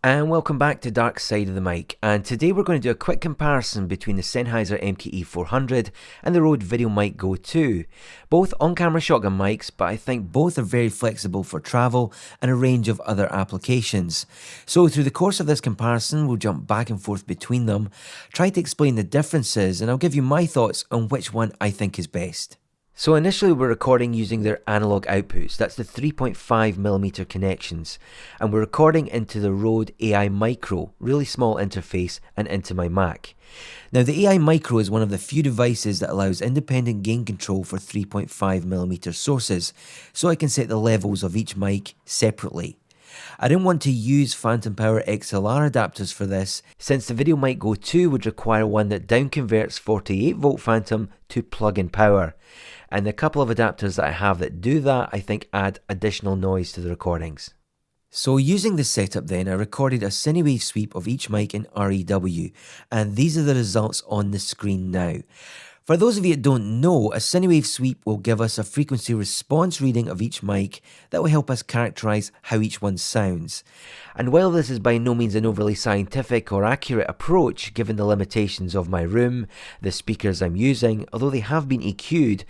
And welcome back to Dark Side of the Mic, and today we're going to do a quick comparison between the Sennheiser MKE400 and the Rode VideoMic Go 2. Both on-camera shotgun mics, but I think both are very flexible for travel and a range of other applications. So through the course of this comparison, we'll jump back and forth between them, try to explain the differences, and I'll give you my thoughts on which one I think is best. So initially we're recording using their analog outputs, that's the 3.5mm connections, and we're recording into the Rode AI Micro, really small interface, and into my Mac. Now the AI Micro is one of the few devices that allows independent gain control for 3.5mm sources, so I can set the levels of each mic separately. I didn't want to use Phantom Power XLR adapters for this, since the VideoMic Go 2 would require one that downconverts 48V Phantom to plug-in power. And the couple of adapters that I have that do that, I think add additional noise to the recordings. So using this setup then, I recorded a Cinewave sweep of each mic in REW, and these are the results on the screen now. For those of you that don't know, a Cinewave sweep will give us a frequency response reading of each mic that will help us characterize how each one sounds. And while this is by no means an overly scientific or accurate approach, given the limitations of my room, the speakers I'm using, although they have been EQ'd,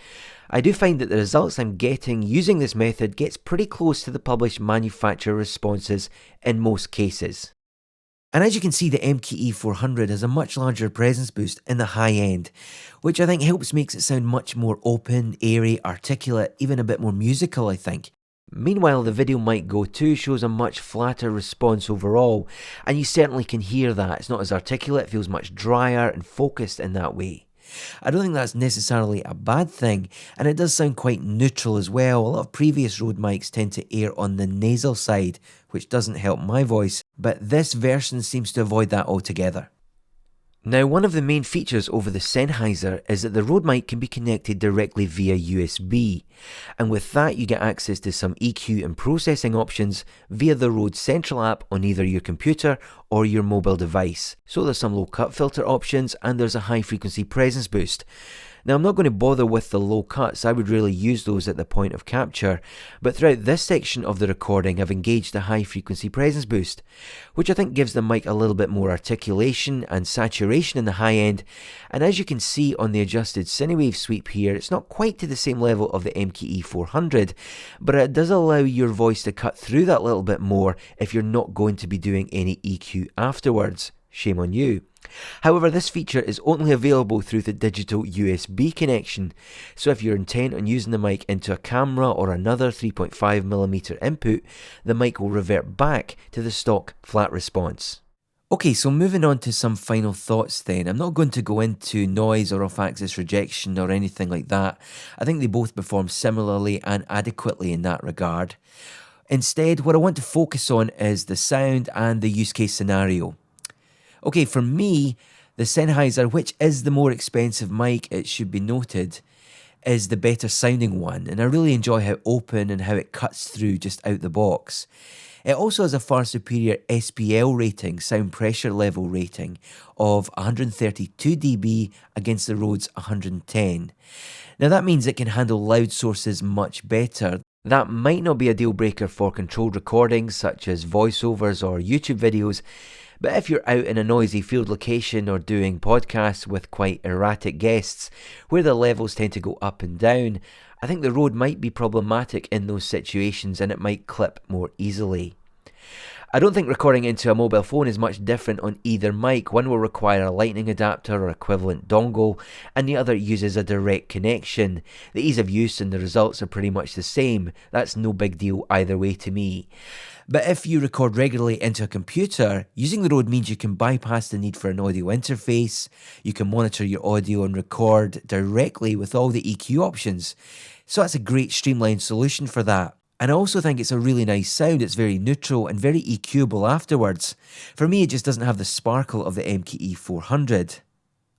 I do find that the results I'm getting using this method gets pretty close to the published manufacturer responses in most cases. And as you can see, the MKE400 has a much larger presence boost in the high end, which I think makes it sound much more open, airy, articulate, even a bit more musical, I think. Meanwhile, the VideoMic Go 2 shows a much flatter response overall, and you certainly can hear that. It's not as articulate, it feels much drier and focused in that way. I don't think that's necessarily a bad thing, and it does sound quite neutral as well. A lot of previous Rode mics tend to err on the nasal side, which doesn't help my voice, but this version seems to avoid that altogether. Now, one of the main features over the Sennheiser is that the Rode mic can be connected directly via USB, and with that you get access to some EQ and processing options via the Rode Central app on either your computer or your mobile device. So there's some low cut filter options and there's a high frequency presence boost. Now, I'm not going to bother with the low cuts, I would really use those at the point of capture, but throughout this section of the recording I've engaged the high frequency presence boost, which I think gives the mic a little bit more articulation and saturation in the high end, and as you can see on the adjusted Cinewave sweep here, it's not quite to the same level of the MKE400, but it does allow your voice to cut through that little bit more if you're not going to be doing any EQ afterwards. Shame on you. However, this feature is only available through the digital USB connection, so if you're intent on using the mic into a camera or another 3.5mm input, the mic will revert back to the stock flat response. Okay, so moving on to some final thoughts then. I'm not going to go into noise or off-axis rejection or anything like that. I think they both perform similarly and adequately in that regard. Instead, what I want to focus on is the sound and the use case scenario. Okay, for me, the Sennheiser, which is the more expensive mic, it should be noted, is the better sounding one, and I really enjoy how open and how it cuts through just out the box. It also has a far superior SPL rating, sound pressure level rating, of 132 dB against the Rode's 110. Now that means it can handle loud sources much better. That might not be a deal breaker for controlled recordings such as voiceovers or YouTube videos, but if you're out in a noisy field location or doing podcasts with quite erratic guests, where the levels tend to go up and down, I think the Rode might be problematic in those situations and it might clip more easily. I don't think recording into a mobile phone is much different on either mic. One will require a lightning adapter or equivalent dongle, and the other uses a direct connection. The ease of use and the results are pretty much the same. That's no big deal either way to me. But if you record regularly into a computer, using the Rode means you can bypass the need for an audio interface, you can monitor your audio and record directly with all the EQ options. So that's a great streamlined solution for that. And I also think it's a really nice sound. It's very neutral and very EQable afterwards. For me, it just doesn't have the sparkle of the MKE400.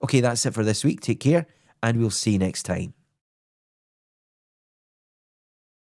Okay, that's it for this week. Take care, and we'll see you next time.